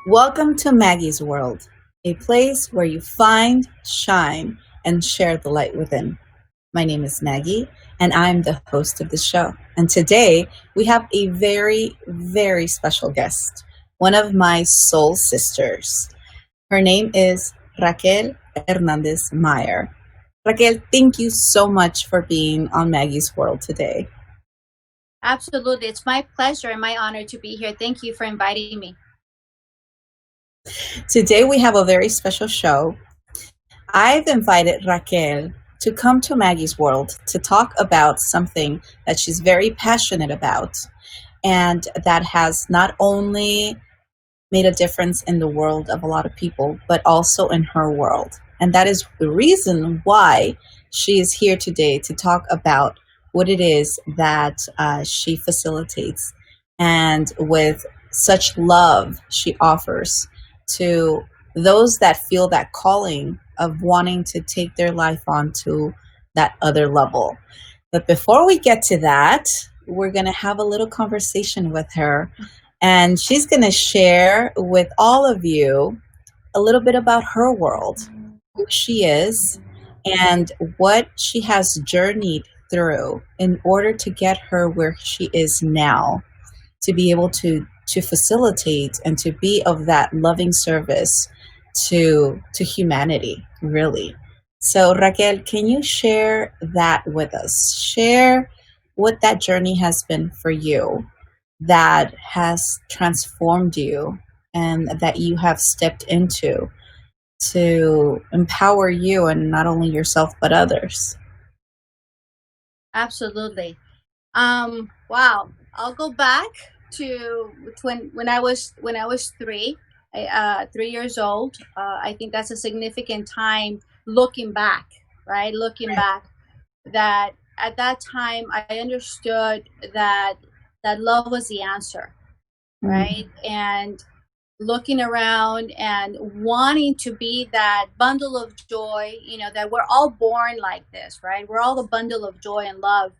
Welcome to Maggie's World, a place where you find, shine, and share the light within. My name is Maggie, and I'm the host of the show. And today we have a very, very special guest, one of my soul sisters. Her name is Raquel Hernandez-Meyer. Raquel, thank you so much for being on Maggie's World today. Absolutely. It's my pleasure and my honor to be here. Thank you for inviting me. Today we have a very special show. I've invited Raquel to come to Maggie's World to talk about something that she's very passionate about and that has not only made a difference in the world of a lot of people, but also in her world. And that is the reason why she is here today to talk about what it is that she facilitates and with such love she offers to those that feel that calling of wanting to take their life on to that other level. But before we get to that, we're going to have a little conversation with her, and she's going to share with all of you a little bit about her world, who she is, and what she has journeyed through in order to get her where she is now, to be able to facilitate and to be of that loving service to humanity, really. So Raquel, can you share that with us? Share what that journey has been for you, that has transformed you and that you have stepped into to empower you and not only yourself but others. Absolutely. Wow. I'll go back to when I was 3 years old. I think that's a significant time looking back, right? Looking back, that at that time I understood that love was the answer, right? And looking around and wanting to be that bundle of joy, that we're all born like this, right? We're all a bundle of joy and love.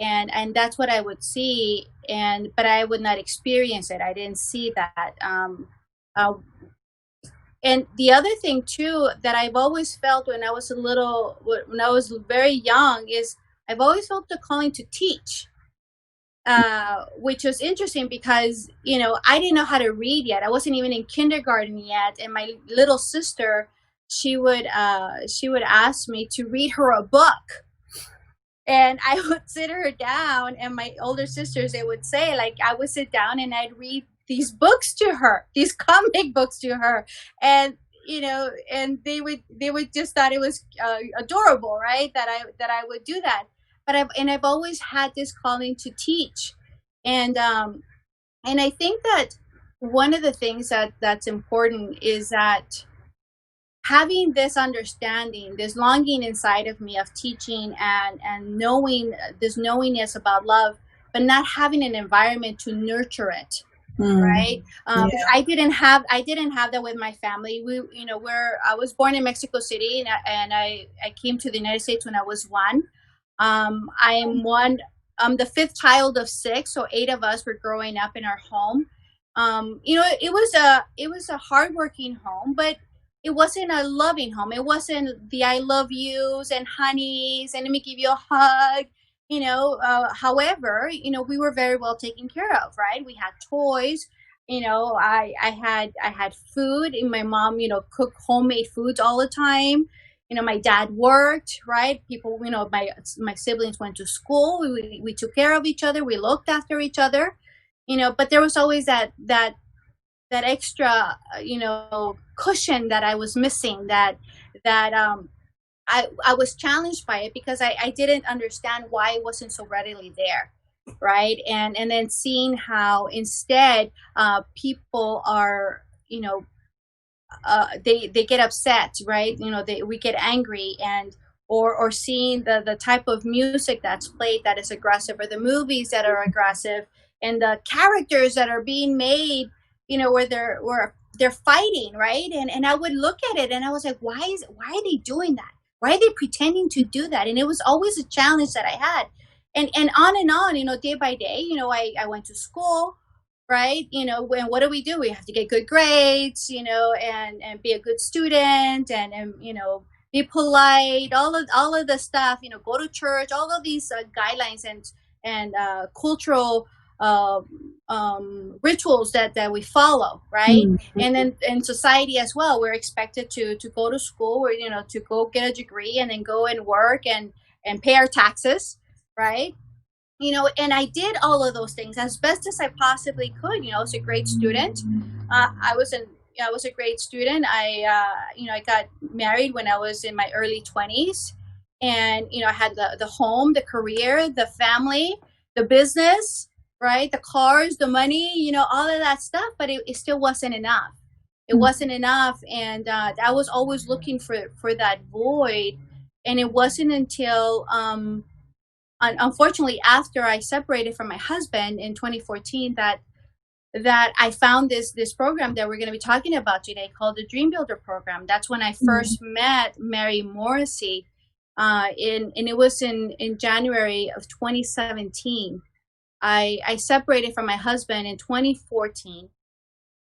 And that's what I would see, but I would not experience it. I didn't see that. Uh, and the other thing too that I've always felt when I was very young is I've always felt the calling to teach, which was interesting because I didn't know how to read yet. I wasn't even in kindergarten yet, and my little sister, she would ask me to read her a book. And I would sit her down, and my older sisters, they would say, like, I would sit down and I'd read these books to her, these comic books to her. And, and they would just thought it was adorable, right? That I would do that. But I've always had this calling to teach. And I think that one of the things that's important is that having this understanding, this longing inside of me of teaching and knowing this knowingness about love, but not having an environment to nurture it, right? Yeah. I didn't have that with my family. I was born in Mexico City, and I came to the United States when I was one. I'm the fifth child of six, so 8 of us were growing up in our home. It was a hardworking home, but it wasn't a loving home. It wasn't the I love yous and honeys and let me give you a hug. However, we were very well taken care of, right? We had toys. I had food, and my mom, cooked homemade foods all the time. My dad worked, right? People, my siblings went to school. We took care of each other. We looked after each other, but there was always that extra, cushion that I was missing, that I was challenged by it because I didn't understand why it wasn't so readily there, right? And then seeing how instead people are, they get upset, right? We get angry, and or seeing the type of music that's played that is aggressive, or the movies that are aggressive, and the characters that are being made, where they're fighting, right? And I would look at it and I was like, why are they doing that? Why are they pretending to do that? And it was always a challenge that I had. And on, day by day, I went to school. right? When what do? We have to get good grades, and be a good student, and be polite, all of the stuff, go to church, all of these guidelines and cultural uh, rituals that we follow, right? Mm-hmm. And then in society as well, we're expected to go to school, or to go get a degree and then go and work and pay our taxes, right? And I did all of those things as best as I possibly could. I was a great student. I was a great student. I got married when I was in my early 20s, and I had the home, the career, the family, the business, right, the cars, the money, all of that stuff. But it still wasn't enough. It wasn't enough, and I was always looking for that void. And it wasn't until unfortunately, after I separated from my husband in 2014, that I found this program that we're going to be talking about today, called the DreamBuilder Program. That's when I first met Mary Morrissey, and it was in January of 2017. I separated from my husband in 2014,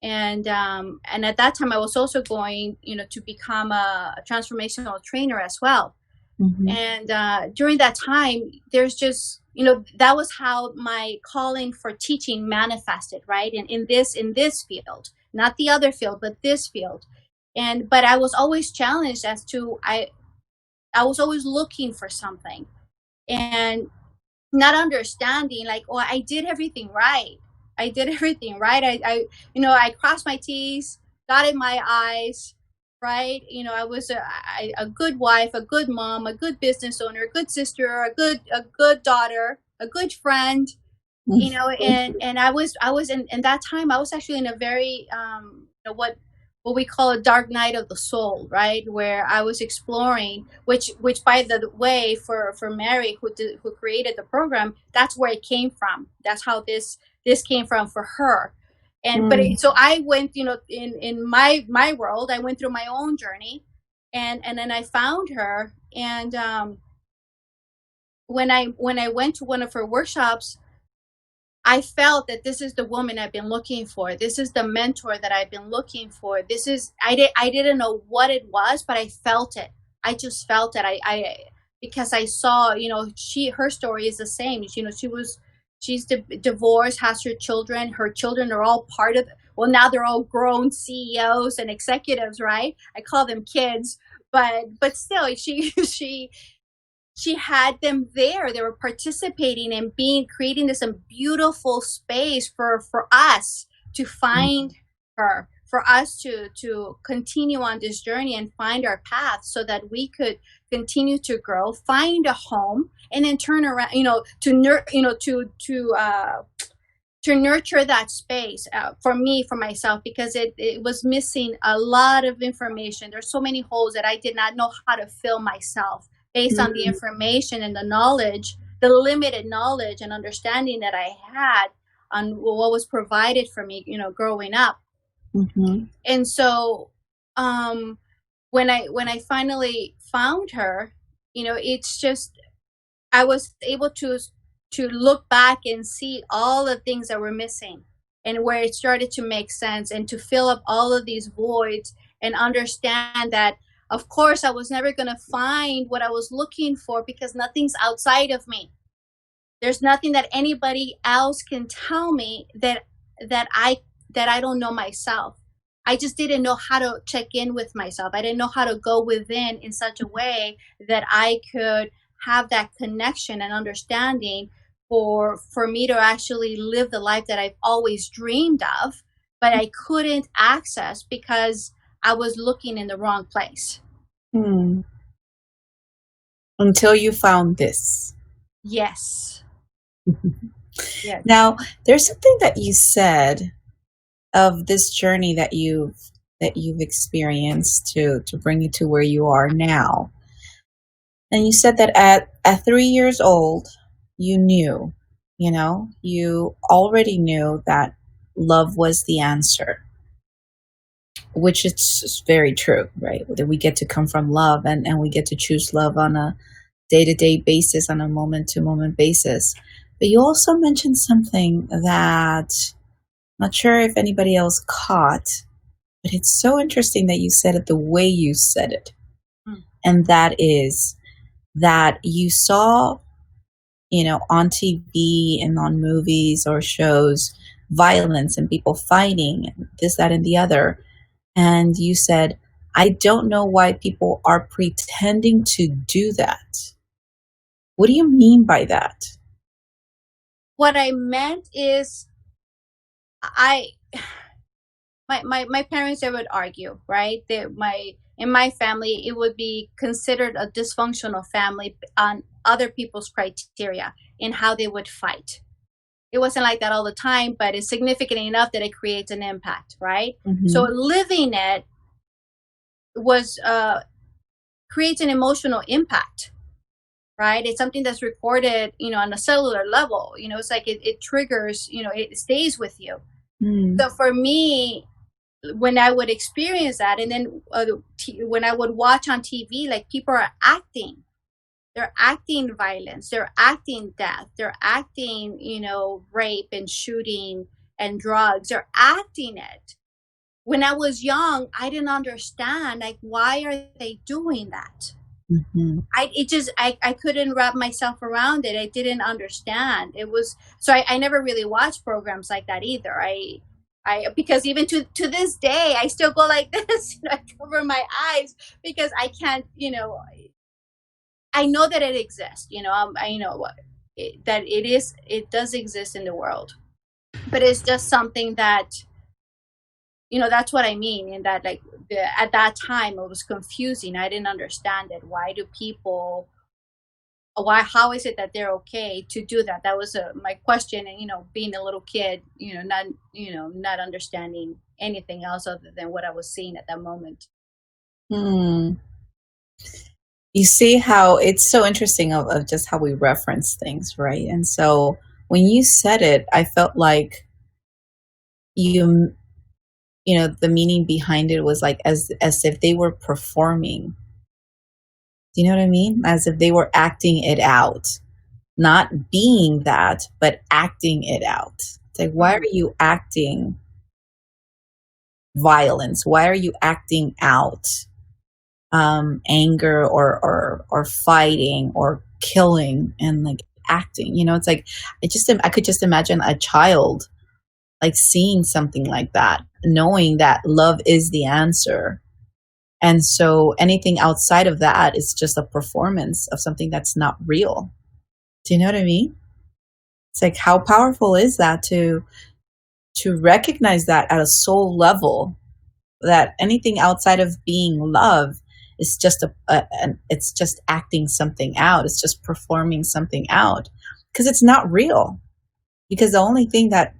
and at that time I was also going, to become a transformational trainer as well. Mm-hmm. And during that time, there's just, that was how my calling for teaching manifested, right? And in this field, not the other field, but this field. But I was always challenged as to, I was always looking for something and not understanding, like, oh, I did everything right. I did everything right. I crossed my T's, dotted my I's, right? I was a good wife, a good mom, a good business owner, a good sister, a good daughter, a good friend, and I was in that time, I was actually in a very what we call a dark night of the soul, right? Where I was exploring, which by the way, for Mary, who created the program, that's where it came from. That's how this came from for her. So I went, in my world, I went through my own journey, and then I found her. And when I went to one of her workshops, I felt that this is the woman I've been looking for. This is the mentor that I've been looking for. I didn't know what it was, but I felt it. I just felt it. Because I saw, her story is the same. She's divorced, has her children. Her children are all part of, well, now they're all grown CEOs and executives, right? I call them kids, but still, she had them there. They were participating and creating this beautiful space for us to find her, for us to continue on this journey and find our path, so that we could continue to grow, find a home, and then turn around, to nurture that space for me, for myself, because it was missing a lot of information. There's so many holes that I did not know how to fill myself, based on the information and the knowledge, the limited knowledge and understanding that I had on what was provided for me, growing up. Mm-hmm. And so, when I finally found her, it's just, I was able to look back and see all the things that were missing, and where it started to make sense, and to fill up all of these voids, and understand that, of course, I was never going to find what I was looking for, because nothing's outside of me. There's nothing that anybody else can tell me that I don't know myself. I just didn't know how to check in with myself. I didn't know how to go within in such a way that I could have that connection and understanding for me to actually live the life that I've always dreamed of, but I couldn't access because I was looking in the wrong place. Until you found this. Yes. Yes. Now, there's something that you said of this journey that you've experienced to bring you to where you are now. And you said that at 3 years old, you knew, you already knew that love was the answer, which is very true, right? That we get to come from love, and we get to choose love on a day-to-day basis, on a moment-to-moment basis. But you also mentioned something that Not sure if anybody else caught, but it's so interesting that you said it the way you said it. Mm. And that is that you saw, on TV and on movies or shows, violence and people fighting, and this, that, and the other. And you said, I don't know why people are pretending to do that. What do you mean by that? What I meant is, I my parents, they would argue, right? In my family, it would be considered a dysfunctional family on other people's criteria in how they would fight. It wasn't like that all the time, but it's significant enough that it creates an impact, right? So Mm-hmm. living it was creates an emotional impact, right? It's something that's recorded, on a cellular level. It's like it triggers, it stays with you. Mm. So for me, when I would experience that, and then when I would watch on TV, like people are acting, they're acting violence, they're acting death, they're acting, rape and shooting and drugs, they're acting it. When I was young, I didn't understand, like, why are they doing that? Mm-hmm. I couldn't wrap myself around it. I didn't understand. It was so I never really watched programs like that either. Because even to this day I still go like this. I cover my eyes because I can't. I know that it exists. I know that it does exist in the world, but it's just something that that's what I mean. In that, like, at that time it was confusing. I didn't understand it. Why do people? How is it that they're okay to do that? That was my question. And being a little kid, not understanding anything else other than what I was seeing at that moment. Hmm. You see how it's so interesting of just how we reference things, right? And so when you said it, I felt like you the meaning behind it was like as if they were performing. Do you know what I mean? As if they were acting it out, not being that, but acting it out. It's like, why are Mm. you acting violence? Why are you acting out anger or fighting or killing and like acting? It's like I could just imagine a child like seeing something like that, knowing that love is the answer. And so anything outside of that is just a performance of something that's not real. Do you know what I mean? It's like, how powerful is that to recognize that at a soul level, that anything outside of being love is just it's just acting something out. It's just performing something out because it's not real. Because the only thing that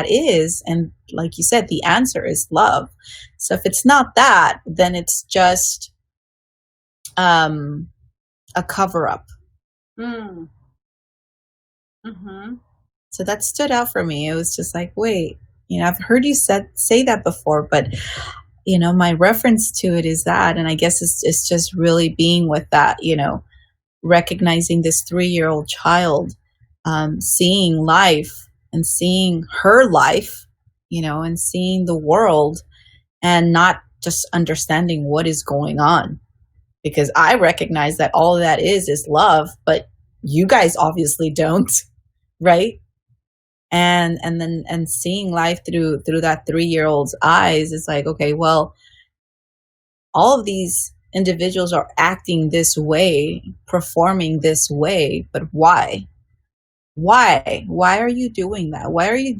is, and like you said, the answer is love. So if it's not that, then it's just a cover up. Mm. Mm-hmm. So that stood out for me. It was just like, wait, I've heard you say that before, but my reference to it is that, and I guess it's just really being with that, recognizing this 3-year-old child, seeing life and seeing her life, and seeing the world and not just understanding what is going on. Because I recognize that all of that is love, but you guys obviously don't, right? And seeing life through that 3-year-old's eyes is like, okay, well, all of these individuals are acting this way, performing this way, but why? Why are you doing that? Why are you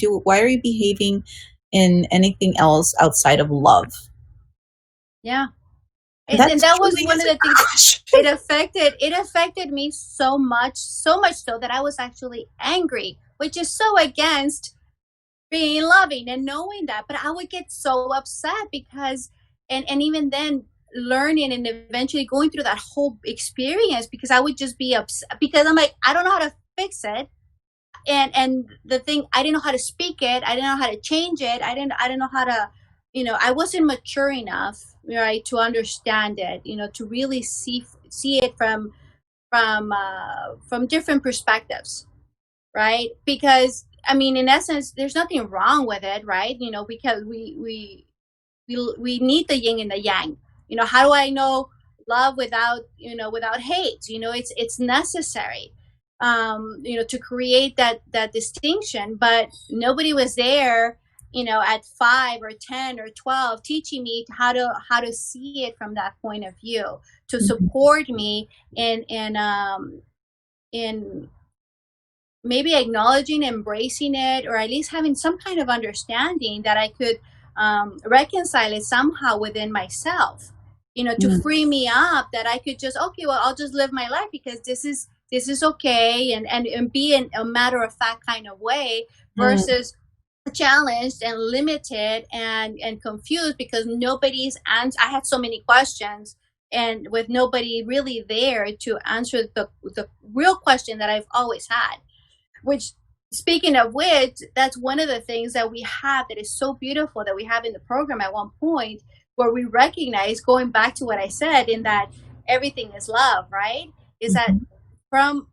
behaving in anything else outside of love? Yeah. And That's that was truly one is of a the things that question. it affected me so much, so that I was actually angry, which is so against being loving and knowing that. But I would get so upset because, and even then, learning and eventually going through that whole experience, because I would just be upset because I'm like, I don't know how to fix it. And the thing, I didn't know how to speak it, I didn't know how to change it, I didn't know how to, I wasn't mature enough, right, to understand it, to really see it from different perspectives, right? Because I mean, in essence, there's nothing wrong with it, right? Because we need the yin and the yang. How do I know love without without hate? It's necessary, to create that distinction. But nobody was there, at 5 or 10 or 12, teaching me how to see it from that point of view, to support me in maybe acknowledging, embracing it, or at least having some kind of understanding that I could reconcile it somehow within myself, to free me up, that I could just, okay, well, I'll just live my life because this is okay, and be in a matter of fact kind of way, versus challenged and limited and confused because nobody's answer. I had so many questions, and with nobody really there to answer the real question that I've always had. Which, speaking of which, that's one of the things that we have that is so beautiful that we have in the program at one point, where we recognize, going back to what I said, in that everything is love, right? Is that from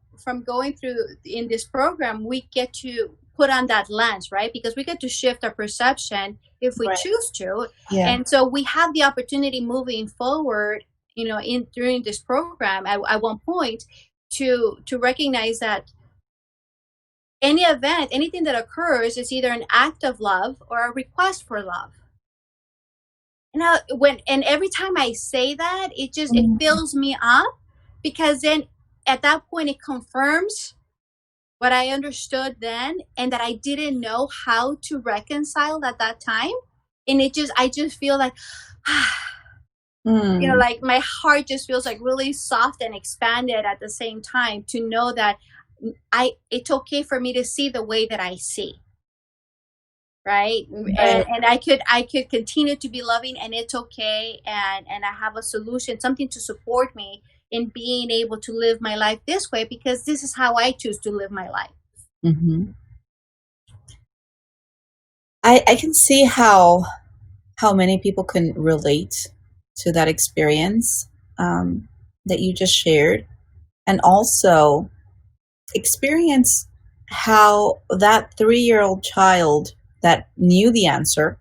going through in this program, we get to put on that lens, right? Because we get to shift our perception if we choose to. Yeah. And so we have the opportunity moving forward, during this program at one point, to recognize that any event, anything that occurs, is either an act of love or a request for love. And every time I say that, it fills me up, because then at that point it confirms what I understood then, and that I didn't know how to reconcile at that time. And I just feel like, like my heart just feels like really soft and expanded at the same time, to know that it's okay for me to see the way that I see, right? And I could continue to be loving, and it's okay, and I have a solution, something to support me in being able to live my life this way, because this is how I choose to live my life. I can see how many people can relate to that experience that you just shared, and also experience how that 3-year-old child that knew the answer,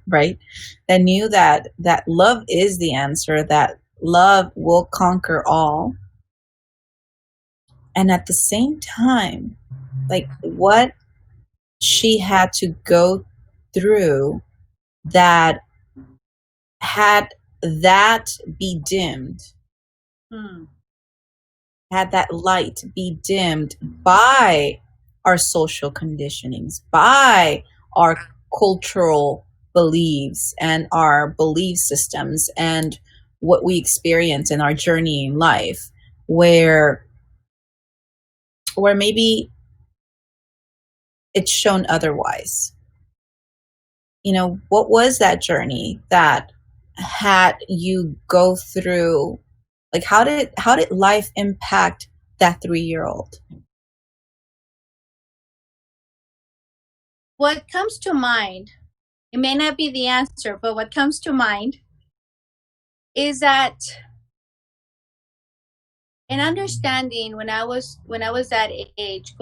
right? That knew that love is the answer, that love will conquer all. And at the same time, like, what she had to go through that had that be dimmed, had that light be dimmed by our social conditionings, by our cultural beliefs and our belief systems, and what we experience in our journey in life, where maybe it's shown otherwise. What was that journey that had you go through? Like, how did life impact that 3-year-old? What comes to mind, it may not be the answer, but what comes to mind is that an understanding when I was that age,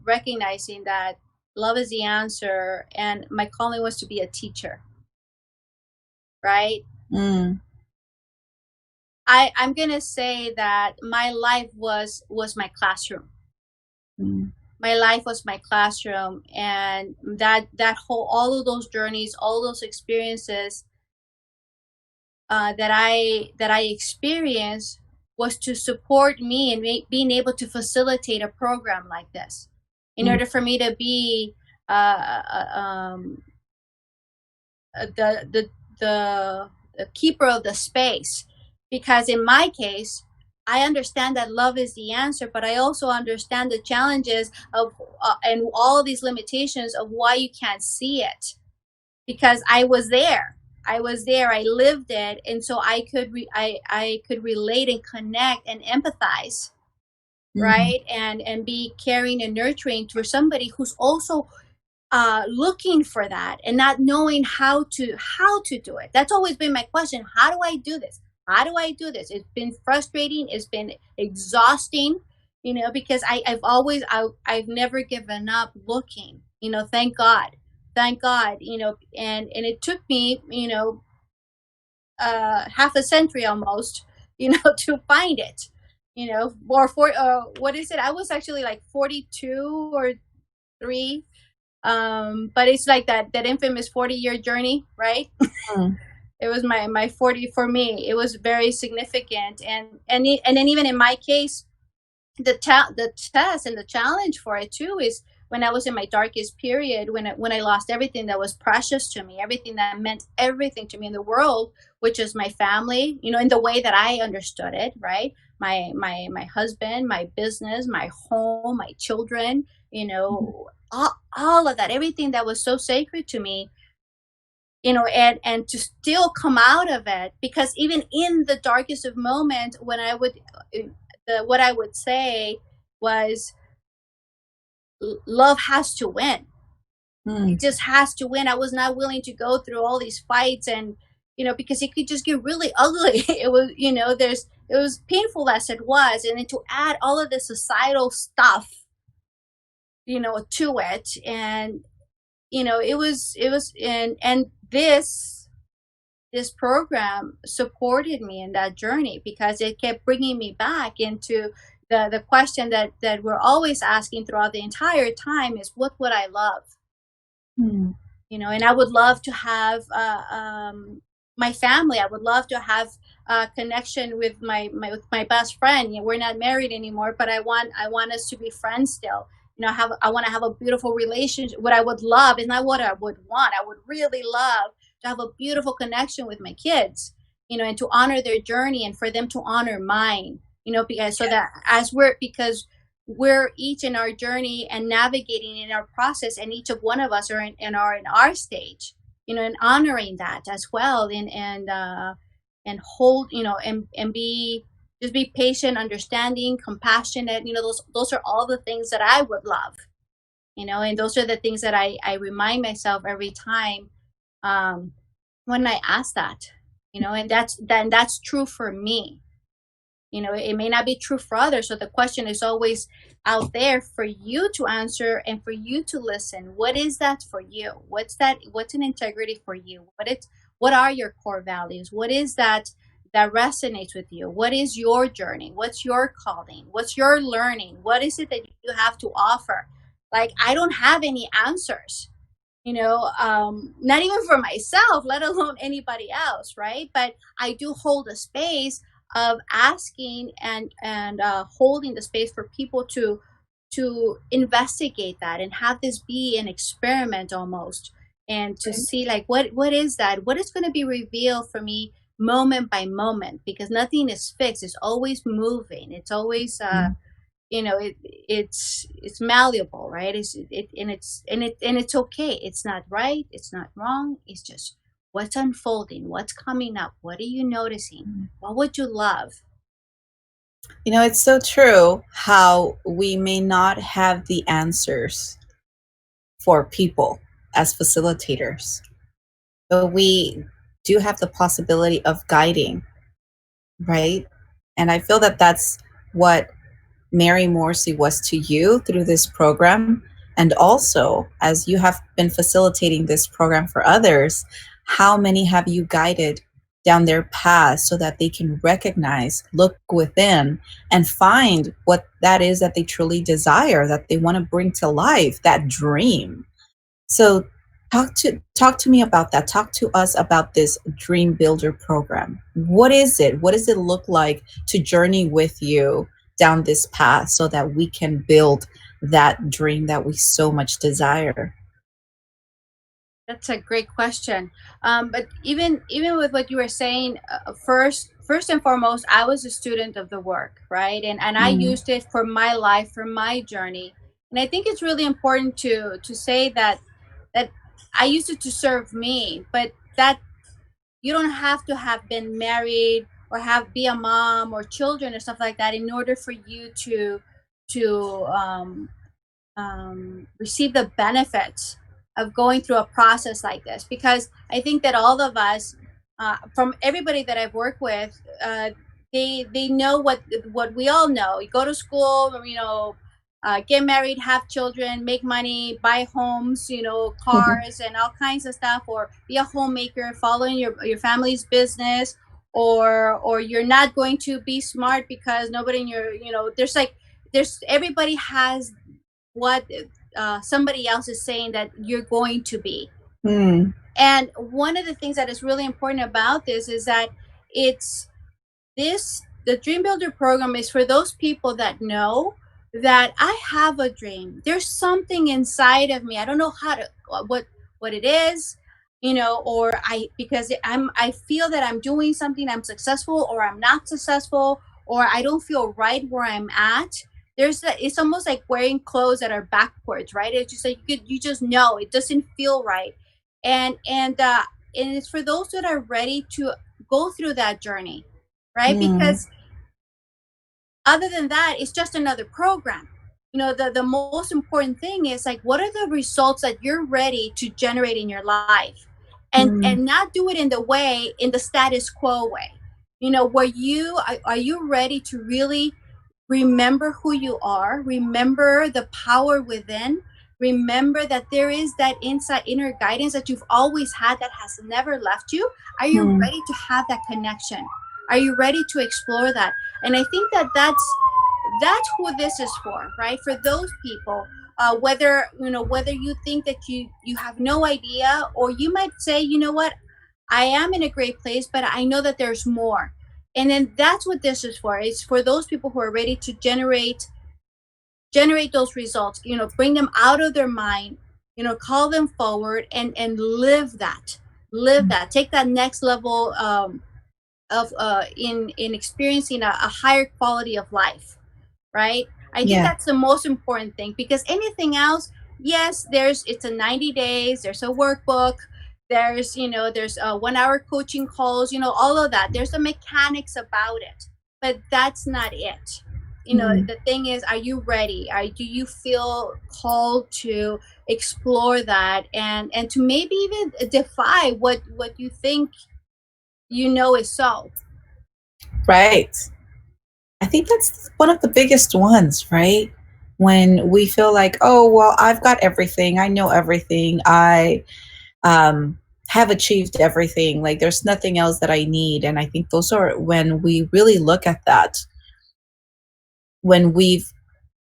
recognizing that love is the answer, and my calling was to be a teacher, right? I'm gonna say that my life was my classroom. My life was my classroom, and that all of those journeys, all those experiences that I experienced was to support me in being able to facilitate a program like this, in order for me to be the keeper of the space. Because in my case, I understand that love is the answer, but I also understand the challenges of and all these limitations of why you can't see it. Because I was there, I lived it, and so I could relate and connect and empathize, right? And be caring and nurturing for somebody who's also looking for that and not knowing how to do it. That's always been my question. How do I do this? How do I do this? It's been frustrating. It's been exhausting, because I've never given up looking, thank God, and it took me, half a century almost, to find it, or for, what is it? I was actually like 42 or 3. But it's like that infamous 40-year journey, right? Mm. It was my 40 for me. It was very significant, and then even in my case, the test and the challenge for it too is when I was in my darkest period, when I lost everything that was precious to me, everything that meant everything to me in the world, which is my family, in the way that I understood it, right? My husband, my business, my home, my children, all of that, everything that was so sacred to me, and to still come out of it, because even in the darkest of moments, when I would what I would say was, love has to win. It Mm. just has to win. I was not willing to go through all these fights, and because it could just get really ugly. It was, it was painful as it was, and then to add all of the societal stuff, to it, and it was, and this program supported me in that journey, because it kept bringing me back into the question that we're always asking throughout the entire time is, what would I love? Mm. And I would love to have, my family. I would love to have a connection with my best friend. We're not married anymore, but I want us to be friends still. I want to have a beautiful relationship. What I would love is not what I would want. I would really love to have a beautiful connection with my kids, and to honor their journey, and for them to honor mine, because so that we're each in our journey and navigating in our process, and each of one of us are in our stage, and honoring that as well, and hold, and be, just be patient, understanding, compassionate. Those are all the things that I would love, and those are the things that I remind myself every time, um, when I ask that, and that's true for me. It may not be true for others. So the question is always out there for you to answer, and for you to listen. What is that for you? What's an integrity for you? What are your core values? What is that resonates with you? What is your journey? What's your calling? What's your learning? What is it that you have to offer? Like, I don't have any answers, not even for myself, let alone anybody else, right? But I do hold a space of asking, and holding the space for people to investigate that, and have this be an experiment almost, and to Right. see, like, what is that, what is going to be revealed for me moment by moment, because nothing is fixed. It's always moving. It's always, Mm. it's malleable, right? And it's okay. It's not right, it's not wrong. It's just what's unfolding, what's coming up, what are you noticing, what would you love? It's so true how we may not have the answers for people as facilitators, but we do have the possibility of guiding, right? And I feel that that's what Mary Morrissey was to you through this program. And also, as you have been facilitating this program for others, how many have you guided down their path so that they can recognize, look within, and find what that is that they truly desire, that they want to bring to life, that dream? So talk to me about that. Talk to us about this Dream Builder program. What is it? What does it look like to journey with you down this path so that we can build that dream that we so much desire? That's a great question. But even with what you were saying, first and foremost, I was a student of the work, right? And I Mm. used it for my life, for my journey. And I think it's really important to say that I used it to serve me, but that you don't have to have been married, or have be a mom or children or stuff like that, in order for you to receive the benefits of going through a process like this. Because I think that all of us, from everybody that I've worked with, they know what we all know. You go to school, get married, have children, make money, buy homes, cars, and all kinds of stuff, or be a homemaker, following your family's business, or you're not going to be smart because nobody in your, there's everybody has what somebody else is saying that you're going to be. Mm. And one of the things that is really important about this is that it's the Dream Builder program is for those people that know that I have a dream. There's something inside of me. I don't know how to what it is, or I feel that I'm doing something, I'm successful or I'm not successful, or I don't feel right where I'm at. It's almost like wearing clothes that are backwards, right? It's just like you just know it doesn't feel right. And it's for those that are ready to go through that journey, right? Mm. Because other than that, it's just another program. The most important thing is like, what are the results that you're ready to generate in your life, Mm. and not do it in the status quo way. Where are you ready to really remember who you are, remember the power within, remember that there is that inside inner guidance that you've always had that has never left you. Are you Mm. ready to have that connection? Are you ready to explore that? And I think that that's who this is for, right? For those people, whether you think that you have no idea, or you might say, you know what, I am in a great place, but I know that there's more. And then that's what this is for. It's for those people who are ready to generate those results, bring them out of their mind, call them forward, and live that, take that next level, of in experiencing a higher quality of life, right? I think Yeah. that's the most important thing, because anything else, yes, it's a 90 days, there's a workbook, there's 1 hour coaching calls, all of that. There's the mechanics about it, but that's not it. Mm. The thing is, are you ready? Do you feel called to explore that, and to maybe even defy what you think is so. Right. I think that's one of the biggest ones, right? When we feel like, oh, well, I've got everything. I know everything. I um, have achieved everything. Like, there's nothing else that I need. And I think those are when we really look at that, when we've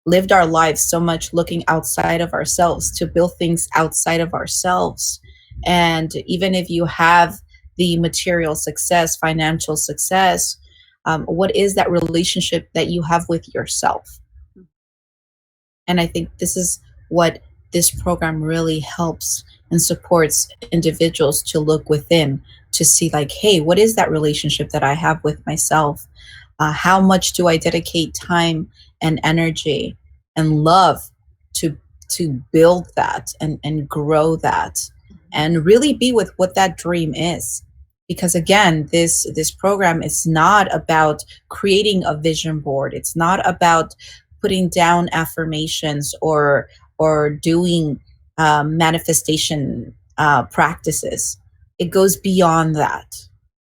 lived our lives so much looking outside of ourselves to build things outside of ourselves. And even if you have the material success, financial success, what is that relationship that you have with yourself? And I think this is what this program really helps and supports individuals to look within, to see, like, hey, what is that relationship that I have with myself? How much do I dedicate time and energy and love to build that and grow that and really be with what that dream is? Because again, this program is not about creating a vision board. It's not about putting down affirmations or doing manifestation practices. It goes beyond that.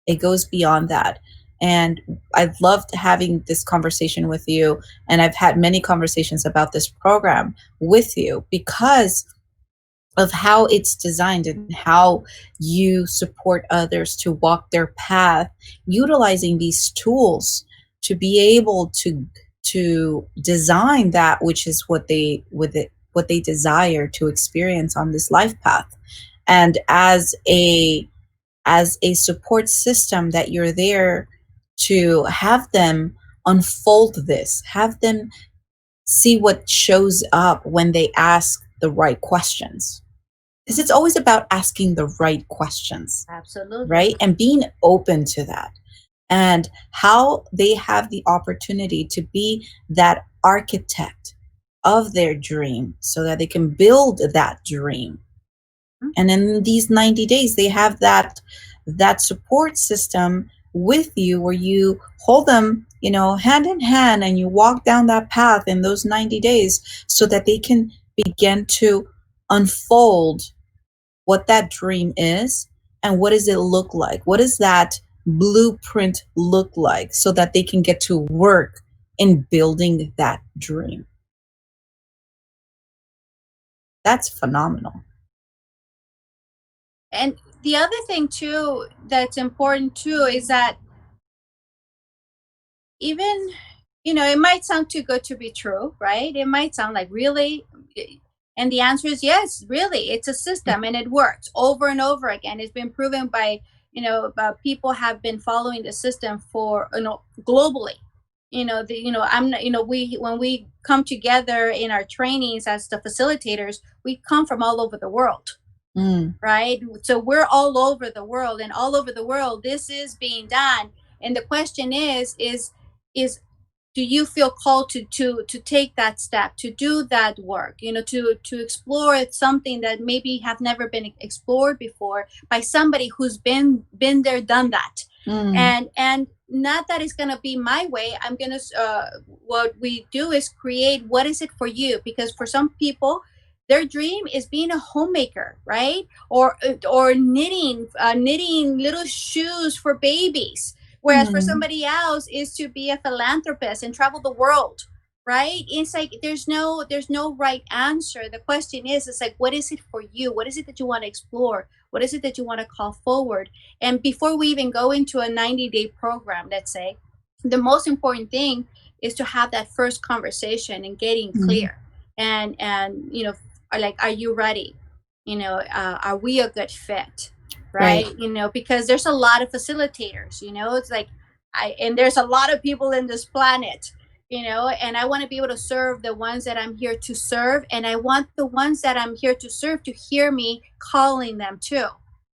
It goes beyond that. And I've loved having this conversation with you. And I've had many conversations about this program with you because of how it's designed and how you support others to walk their path, utilizing these tools to be able to design that which is what they desire to experience on this life path. And as a support system, that you're there to have them unfold this, have them see what shows up when they ask the right questions, because it's always about asking the right questions, Absolutely. right? And being open to that, and how they have the opportunity to be that architect of their dream so that they can build that dream. And in these 90 days, they have that support system with you, where you hold them, hand in hand, and you walk down that path in those 90 days so that they can begin to unfold what that dream is and what does it look like. What does that blueprint look like so that they can get to work in building that dream? That's phenomenal. And the other thing too that's important too is that even, it might sound too good to be true, right? It might sound like, really? And the answer is yes, really. It's a system and it works over and over again. It's been proven by, people have been following the system for, globally. I'm not, we when we come together in our trainings as the facilitators, we come from all over the world, Mm, right? So we're all over the world, and all over the world this is being done. And the question is do you feel called to take that step, to do that work, to explore something that maybe have never been explored before by somebody who's been there, done that. mm, And not that it's going to be my way. I'm going to what we do is create what is it for you, because for some people their dream is being a homemaker, right? Or knitting little shoes for babies, whereas for mm, somebody else is to be a philanthropist and travel the world, right? It's like there's no right answer. The question is, it's like, what is it for you? What is it that you want to explore? What is it that you want to call forward? And before we even go into a 90-day program, let's say, the most important thing is to have that first conversation and getting mm. clear. And like, are you ready? Are we a good fit? Right. Right? Because there's a lot of facilitators. It's like, and there's a lot of people in this planet. And I want to be able to serve the ones that I'm here to serve, and I want the ones that I'm here to serve to hear me calling them too.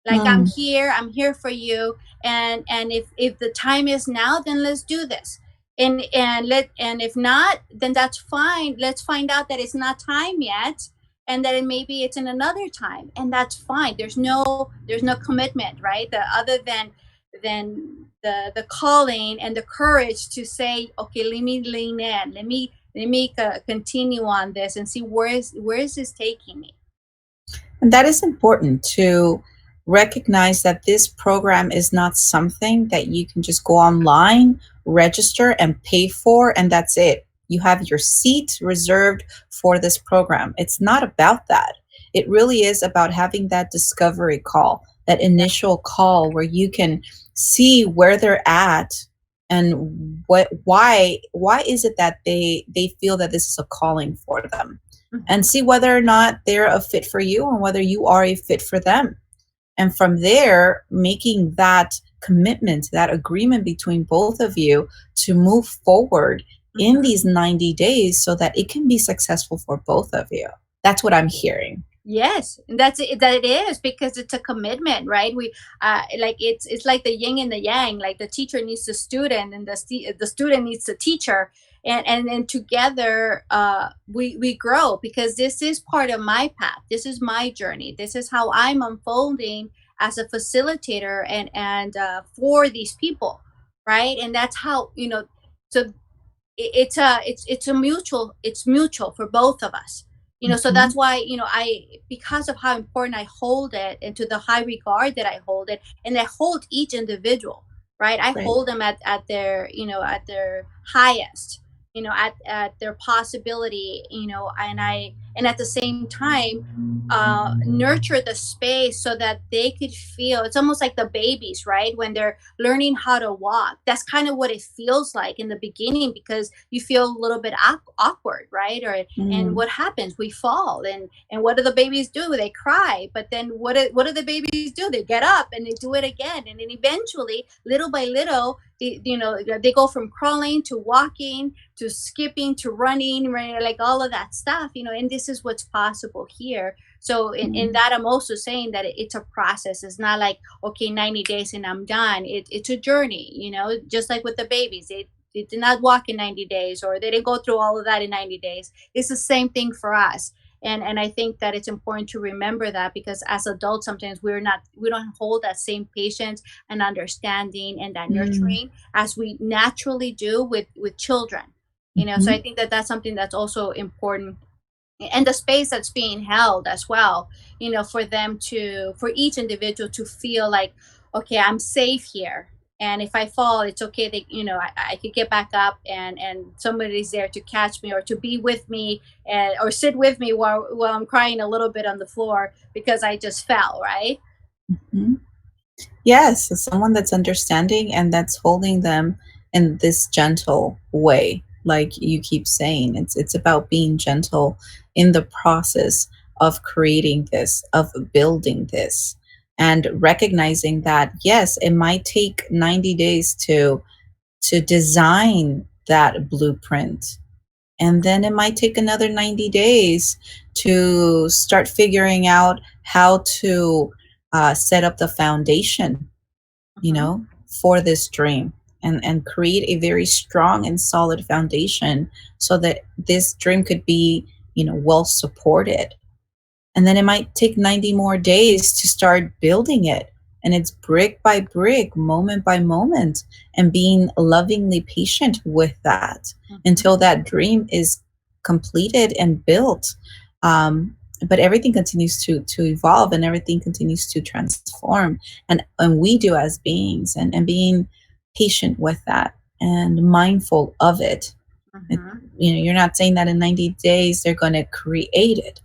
Like, I'm Mm, here, I'm here for you. And if the time is now, then let's do this. And if not, then that's fine. Let's find out that it's not time yet, and that maybe it's in another time, and that's fine. There's no commitment, right? The other than the calling and the courage to say, okay, let me lean in, let me continue on this and see where is this taking me. And that is important to recognize that this program is not something that you can just go online, register, and pay for, and that's it. You have your seat reserved for this program. It's not about that. It really is about having that discovery call, that initial call where you can see where they're at and why is it that they feel that this is a calling for them, and Mhm. see whether or not they're a fit for you and whether you are a fit for them. And from there, making that commitment, that agreement between both of you to move forward in Mhm. these 90 days so that it can be successful for both of you. That's what I'm hearing. Yes, and that's it. That it is, because it's a commitment, right? We like, it's like the yin and the yang. Like, the teacher needs the student, and the student needs the teacher, and then together we grow, because this is part of my path. This is my journey. This is how I'm unfolding as a facilitator, and for these people, right? And that's how, so it's mutual for both of us. So Mhm. that's why, I, because of how important I hold it, and to the high regard that I hold it, and I hold each individual, right? I Right. hold them at their, at their highest, at their possibility, and at the same time, nurture the space so that they could feel. It's almost like the babies, right? When they're learning how to walk, that's kind of what it feels like in the beginning, because you feel a little bit awkward, right? And Mm, what happens, we fall, and what do the babies do? They cry. But then what do the babies do? They get up and they do it again, and then eventually, little by little, they go from crawling to walking to skipping to running, right? Like, all of that stuff, and this is what's possible here. So in mm, that, I'm also saying that it's a process. It's not like, okay, 90 days and I'm done. It's a journey, just like with the babies. They did not walk in 90 days, or they didn't go through all of that in 90 days. It's the same thing for us. And I think that it's important to remember that, because as adults, sometimes we don't hold that same patience and understanding and that mm, nurturing as we naturally do with children. So mhm, I think that that's something that's also important, and the space that's being held as well, for each individual to feel like, okay, I'm safe here, and if I fall, it's okay. They, I could get back up, and somebody's there to catch me or to be with me, and or sit with me while I'm crying a little bit on the floor because I just fell, right? Mhm. Yes, so someone that's understanding and that's holding them in this gentle way. Like you keep saying, it's about being gentle in the process of creating this, of building this, and recognizing that yes, it might take 90 days to design that blueprint. And then it might take another 90 days to start figuring out how to set up the foundation, you Hmm. know, for this dream, and create a very strong and solid foundation so that this dream could be, well supported. And then it might take 90 more days to start building it. And it's brick by brick, moment by moment, and being lovingly patient with that Hmm. until that dream is completed and built. But everything continues to evolve, and everything continues to transform. And we do as beings, and being patient with that and mindful of it. it. Hmm. You're not saying that in 90 days they're going to create it,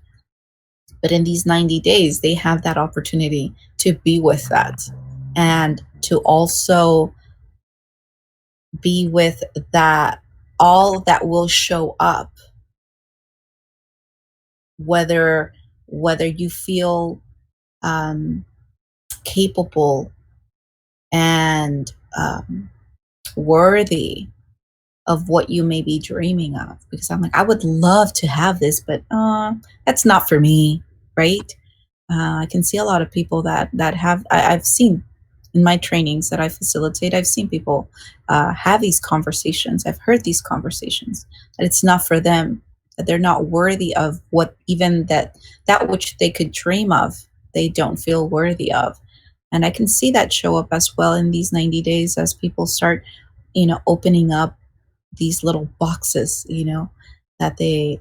but in these 90 days, they have that opportunity to be with that and to also be with that, all that will show up, whether you feel um, capable and worthy of what you may be dreaming of. Because I'm like, I would love to have this, but that's not for me, right? I can see a lot of people that have. I've seen in my trainings that I facilitate. I've seen people have these conversations. I've heard these conversations that it's not for them. That they're not worthy of what even that which they could dream of. They don't feel worthy of, and I can see that show up as well in these 90 days as people start, opening up these little boxes, that they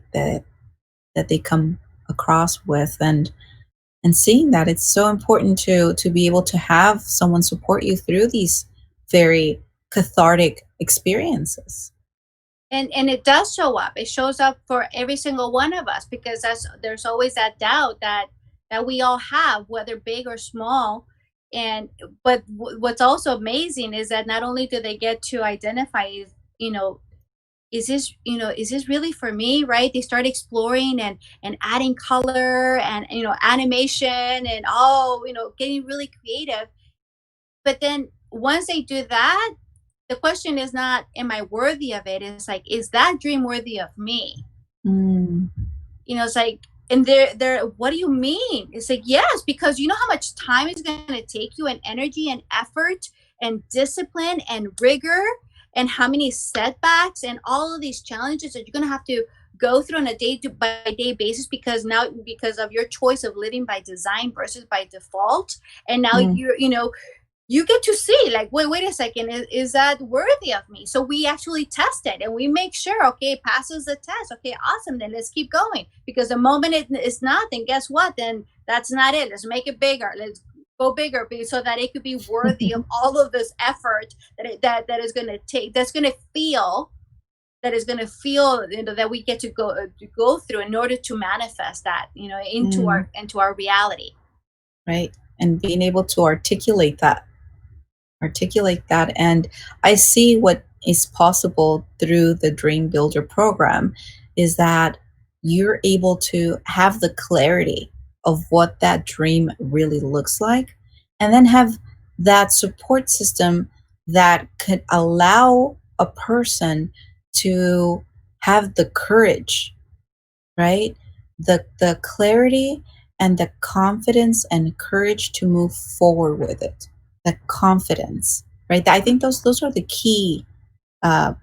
come across with, and seeing that it's so important to be able to have someone support you through these very cathartic experiences. And it does show up. It shows up for every single one of us because there's always that doubt that we all have, whether big or small. And but what's also amazing is that not only do they get to identify, you know is this really for me, right? They start exploring and adding color and animation and all, getting really creative. But then once they do that, the question is not, am I worthy of it? It's like, is that dream worthy of me? Mm, It's like, and they're, what do you mean? It's like, yes, because you know how much time it's going to take you, and energy and effort and discipline and rigor, and how many setbacks and all of these challenges that you're going to have to go through on a day to by day basis, because of your choice of living by design versus by default. And now mm, you get to see, like, wait a second, is that worthy of me? So we actually test it and we make sure, okay, it passes the test. Okay, awesome, then let's keep going. Because the moment it is not, then guess what, then that's not it. Let's make it bigger. Let's go bigger, so that it could be worthy of all of this effort that is going to take, that is going to feel, that we get to go through in order to manifest that, mm, into our reality. right. And being able to articulate that, and I see what is possible through the Dream Builder program is that you're able to have the clarity of what that dream really looks like, and then have that support system that could allow a person to have the courage, right? The clarity and the confidence and courage to move forward with it. The confidence, right? I think those are the key um,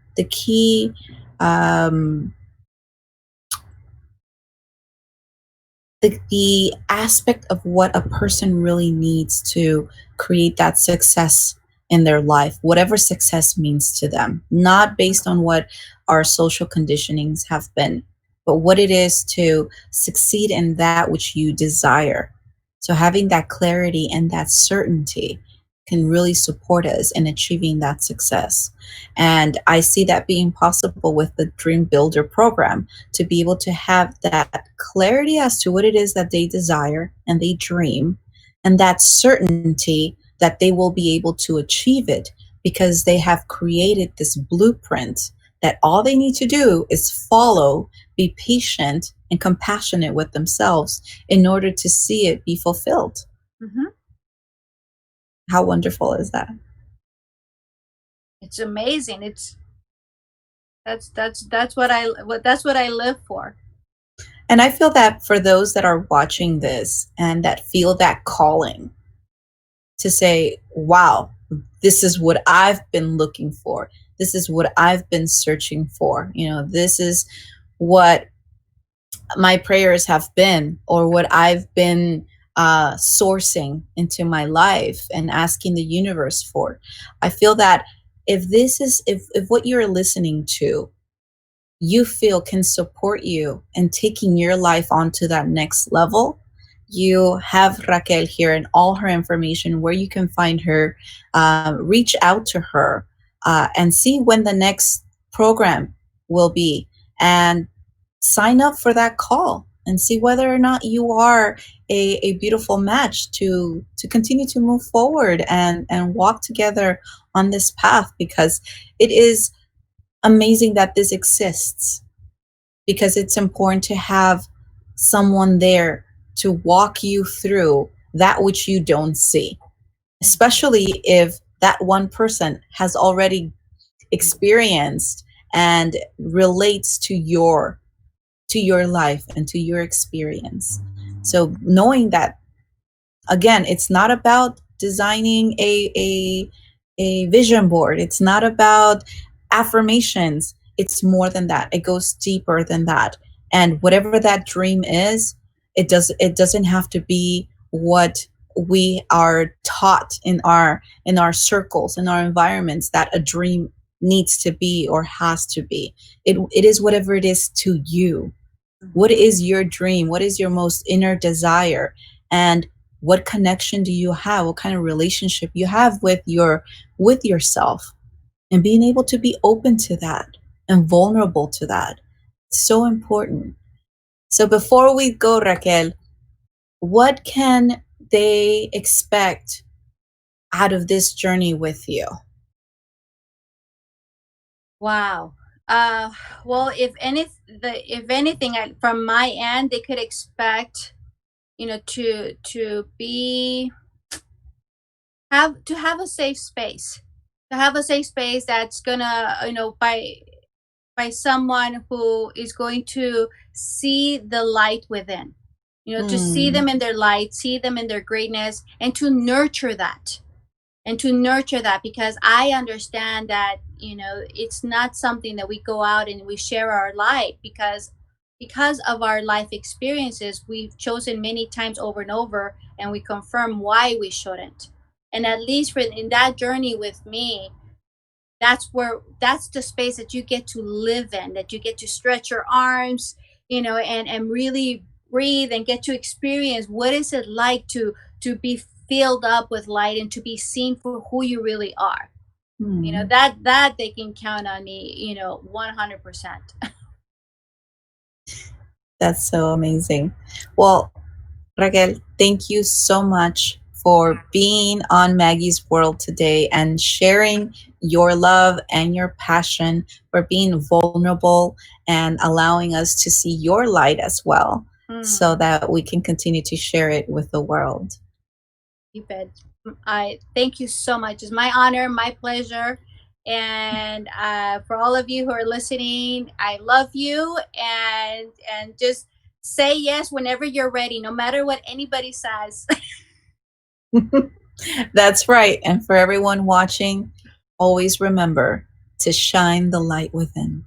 the aspect of what a person really needs to create that success in their life, whatever success means to them, not based on what our social conditionings have been, but what it is to succeed in that which you desire. So having that clarity and that certainty can really support us in achieving that success. And I see that being possible with the Dream Builder program, to be able to have that clarity as to what it is that they desire and they dream, and that certainty that they will be able to achieve it because they have created this blueprint that all they need to do is follow, be patient, and compassionate with themselves in order to see it be fulfilled. Mm-hmm. How wonderful is that? It's amazing. That's what I live for. And I feel that for those that are watching this and that feel that calling to say, wow, this is what I've been looking for. This is what I've been searching for. This is what my prayers have been, or what I've been sourcing into my life and asking the universe for. I feel that if what you're listening to, you feel can support you in taking your life onto that next level, you have Raquel here and all her information where you can find her. Reach out to her and see when the next program will be, and sign up for that call and see whether or not you are a beautiful match to continue to move forward and walk together on this path, because it is amazing that this exists, because it's important to have someone there to walk you through that which you don't see, especially if that one person has already experienced and relates to your life and to your experience. So knowing that, again, it's not about designing a vision board. It's not about affirmations. It's more than that. It goes deeper than that. And whatever that dream is, it doesn't have to be what we are taught in our circles, in our environments, that a dream needs to be or has to be. It is whatever it is to you. What is your dream? What is your most inner desire? And what connection do you have? What kind of relationship you have with yourself? And being able to be open to that and vulnerable to that. It's so important. So before we go, Raquel, what can they expect out of this journey with you? Wow. Well, if anything, from my end, they could expect, to have a safe space, that's gonna, by someone who is going to see the light within, to see them in their light, see them in their greatness, and to nurture that, because I understand that, it's not something that we go out and we share our light, because of our life experiences we've chosen many times over and over, and we confirm why we shouldn't. And at least in that journey with me, that's the space that you get to live in, that you get to stretch your arms, and really breathe and get to experience what is it like to be filled up with light and to be seen for who you really are. That they can count on me, 100%. That's so amazing. Well, Raquel, thank you so much for being on Maggie's World today and sharing your love and your passion, for being vulnerable and allowing us to see your light as well, so that we can continue to share it with the world. You bet. I thank you so much. It's my honor, my pleasure. And for all of you who are listening, I love you, and just say yes whenever you're ready, no matter what anybody says. That's right. And for everyone watching, always remember to shine the light within.